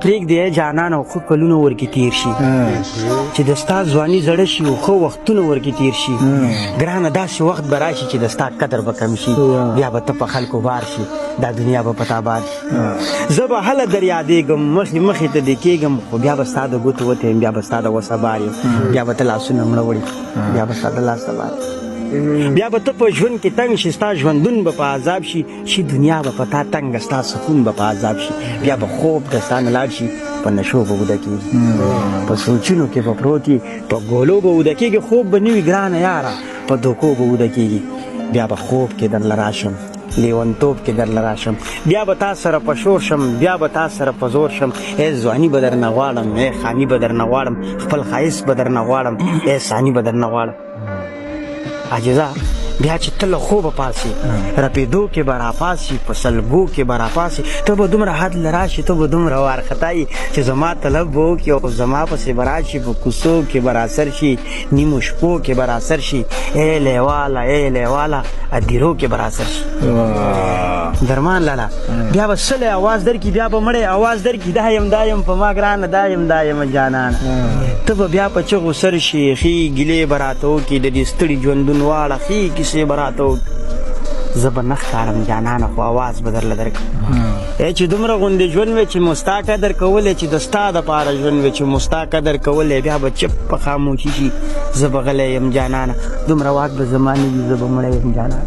پرېږدی جانان او ښه کلونه ورکې تېر شي چې د ستا ځواني زړه شي او ښه وختونه ورکې تېر شي ګرانه داسې وخت به راشي چې د ستا قدر به کم شي بیا به ته په خلکو بار شي دا دنیا به په تا باد زه به هله در یادېږم مخې ته دې کېږم خو بیا به ستا د ګوتو وته یم بیا به ستا د وسه بار یم بیا به ته لاسونه مړه وړي بیا به ستا د لاسه بار بیا به ته په ژوند کې تنګ شي ستا ژوندون به په عذاب شي دنیا به په تا تنګه ستا سکون به په عذاب شي بیا به خوب د ستا نه لاړ شي په نشو به وده کېږي په سوچونو کې به پروت وي په ګولو به وده کېږي خوب به نه وي ګرانه یاره په دوکو به وده کېږي بیا به خوب کې درله راشم لیونتوب کې درله راشم بیا به تا سره په شور شم بیا به تا سره په زور شم ای ځواني به درنه غواړم ای خاني به درنه غواړم خپل ښایست به درنه غواړم ای ثاني به درنه غواړم عاجزه بیا چې ته له خوبه پاسې رپېدو کې به راپاسې په سلګو کې به راپاسې ته به دومره حد له راشي ته به دومره وارخطایي چې زما طلب به وکړي او زما پسې به راشي په کوڅو کې به راسر شي نیمو شپو کې به راسر شي ای لیواله ای لیواله ادیرو کې به راسر شي درمان لاله بیا به سلی اواز درکړي بیا به مړی اواز درکړي دا یم په ما ګرانه دا یم جانانه ته به بیا په چغو سر شي ښې ګیلې به راته وکړي د دې ستړي ژوندون واړه ښې کیسې به راته وکړي زه به نه ښکارم جانانه خو اواز به درله درکړم چې دومره غوندې ژوند وی چې مو ستا قدر کولی چې د ستا دپاره ژوند وی چې مو ستا قدر کولی بیا به چپ په خاموشي شي زه به غلی یم جانانه دومره واک به زما نه وي زه به مړی یم جانانه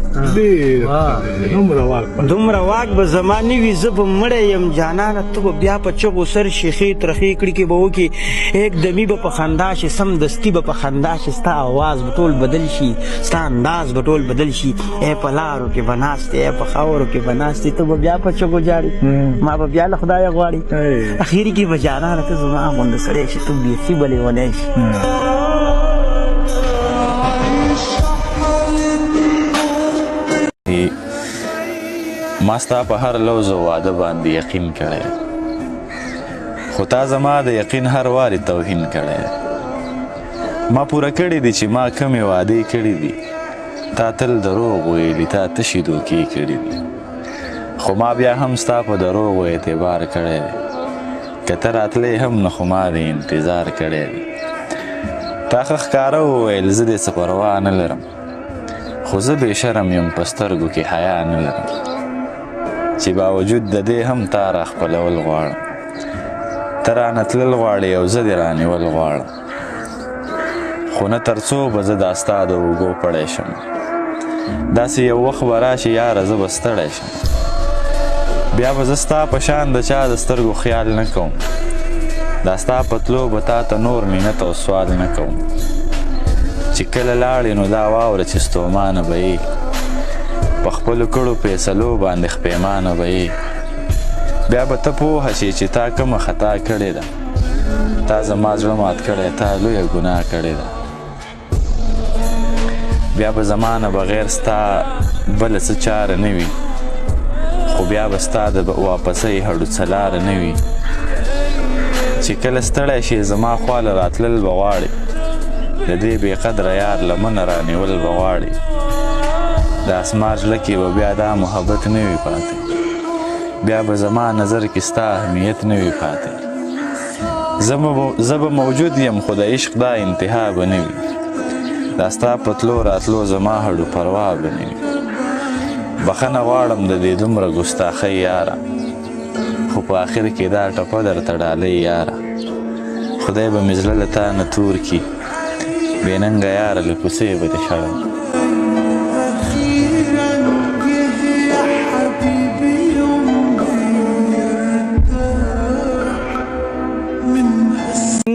دومره واک به زما نه وي زه به مړی یم جانانه ته به بیا په چغو سر شي ښې ترخې کړکې به وکړي ایک دمي به په خندا شي سمدستي به په خندا شي ستا آواز به ټول بدل شي ستا انداز به ټول بدل شي ای په لارو کې به ناست ای په خاورو کې به ناست ته به بیا په چغو جاړې ما به بیا له خدایه غواړي اخري کې به جانانه ته زما غونده سړی شي ته بیخي به لیونی شي ما ستا په هر لوز او واده باندې یقین کړی خو تا زما د یقین هر وارې توهین کړی ما پوره کړي دي چې ما کمې وعدې کړي دي تا تل دروغ ویلي تا تشې دوکې کړي دي خو ما بیا هم ستا په دروغو اعتبار کړی دی که ته راتلی هم نه خو ما دې انتظار کړی دی تا ښه ښکاره وویل زه دې څه پروا نه لرم خو زه بې شرم یم په سترګو کې حیا نه لرم چې باوجود د دې هم تا را خپلول غواړم ته رانه تلل غواړې او زه دې رانیول غواړم خو نه تر څو به زه دا ستا د اوږو پړی شم داسې یو وخت به راشي یاره زه به ستړی شم بیا به زه ستا په شان د چا د سترګو خیال نه کوم دا ستا په تلو به تا ته نور منت او سوال نه کوم چې کله لاړې نو دا واوره چې ستومانه به یې په خپلو کړو فیصلو باندې خپیمانه به یې بیا به ته پوهه شې چې تا کومه خطا کړې ده تا زما زړه مات کړی تا لویه ګناه کړې ده بیا به زما نه بغیر ستا بله څه چاره نه وي خو بیا به ستا د واپسۍ هډوڅه لاره نه وي چې کله ستړی شې زما خواله راتلل به غواړې د دې بې قدره یار لمنه رانیول به غواړې د اسمار زړه کې به بیا دا محبت نه وي پاتې بیا به زما نظر کې ستا اهمیت نه وي پاتې زه به موجود یم خو د عشق دا انتها به نه وي دا ستا په تلو راتلو زما هډو پروا به نه وي بخښنه غواړم د دې دومره ګستاخۍ یاره خو په آخر کې دا ټپه درته ډالۍ یاره خدای به مې زړه له تا نه تور کي بې ننګه یاره له کوڅې به دې شړم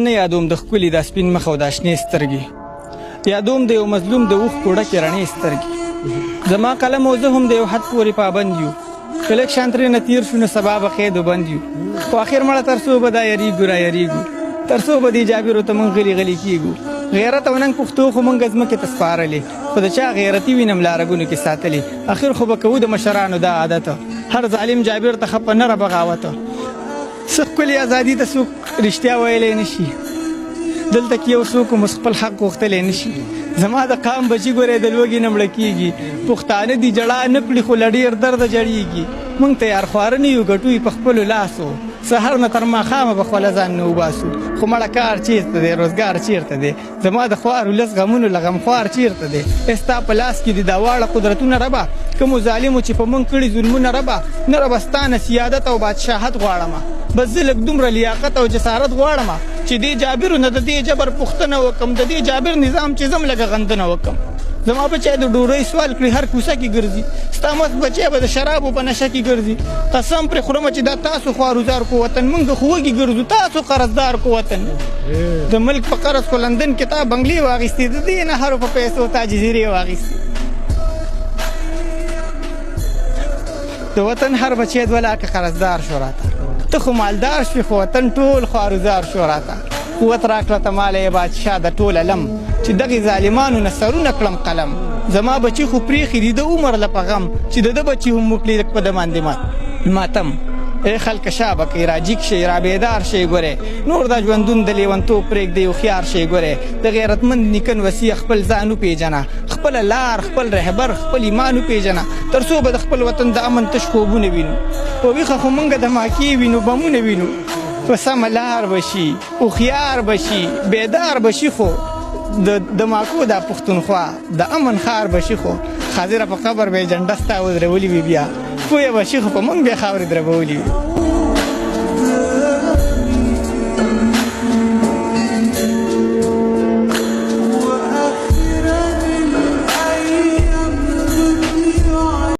نه یادوم د ښکلي دا سپین مخ او دا شنې سترګې یادوم د یو مظلوم د اوښکو ډکې رڼې سترګې زما قلم او زه هم د یو حد پورې پابند یو که لږ شان ترېنه تېر شو نو سبا به قید و بند یو خو آخر مړه تر څو به دا یریږو را یریږو تر څو به دې جابرو ته موږ غلي غلي کېږو غیرت او ننګ پښتو خو موږ ځمکې ته سپارلې خو د چا غیرتي وینم لارګونو کې ساتلې آخر خو به کوو د مشرانو دا عادت هر ظالم جابر ته خپه نه را بغاوت څه ښکلې ازادي ته څوک رښتیا ویلی نه شي دلته کې یو څوک مو خپل حق غوښتلی نه شي زما د قام بچي ګورې د لوږې نه مړه کېږي پښتانه دي جړا نه کړي خو له ډېر درده جړېږي موږ تیار خواره نه یو ګټو یې په خپلو لاسو سهار نه تر ماښامه به خپله ځان نه وباسو خو مړه کار چیرته دی روزګار چیرته دی زما د خوارو لس غمونو له غمخوار چیرته دی ستا په لاس کې دي دا واړه قدرتونه ربه کومو ظالمو چې په موږ کړي ظلمونه ربه نه ربه ستا نه سیادت او بادشاهت غواړمه بس زه لږ دومره لیاقت او جسارت غواړمه چې دې جابرو نه د دې جبر پوښتنه وکړم د دې جابر نظام چې زم لږه غندنه وکړم زما بچی د ډوډۍ سوال کړي هر کوڅه کې ګرځي ستا مست بچی به د شرابو په نشه کې ګرځي قسم پرې خورمه چې دا تاسو خواروزار کو وطن موږ خو وږي ګرځو تاسو قرضدار کو وطن د ملک په قرض خو لندن کې تا بنګلې واخیستې د دې نهرو په پیسو تا جزیرې واخیستې د وطن هر بچی دوه لاکه قرضدار شو راته ته خو مالدار شوې خو وطن ټول خواروزار شو راته قوت راکړه ته ماله یې بادشاه د ټول علم چې دغې ظالمانو نه سرونه کړم قلم زما بچي خو پرېښي دي د عمر له په غم چې د ده بچي هم وکړي لږ په ده باندې ماتم ای خلکه شابه کوي راجیګ شئ را بیدار شئ ګورئ نور دا ژوندون د لیونتوب پرېږدئ هوښیار شئ ګورئ د غیرتمند نیکن وصیه خپل ځان وپېژنه خپله لار خپل رهبر خپل ایمان وپېژنه تر څو به د خپل وطن د امن تش خوبونه وینو په ویښه خو موږ دماکې وینو بمونه وینو په سمه لار به شي هوښیار به شي بیدار به شي خو د دماکو دا پښتونخوا د امن ښار به شي خو حاضره په قبر به یې جنډه ستا ودرولي وي بیا پویه به شي خو په موږ بیا خاورې دربولي وي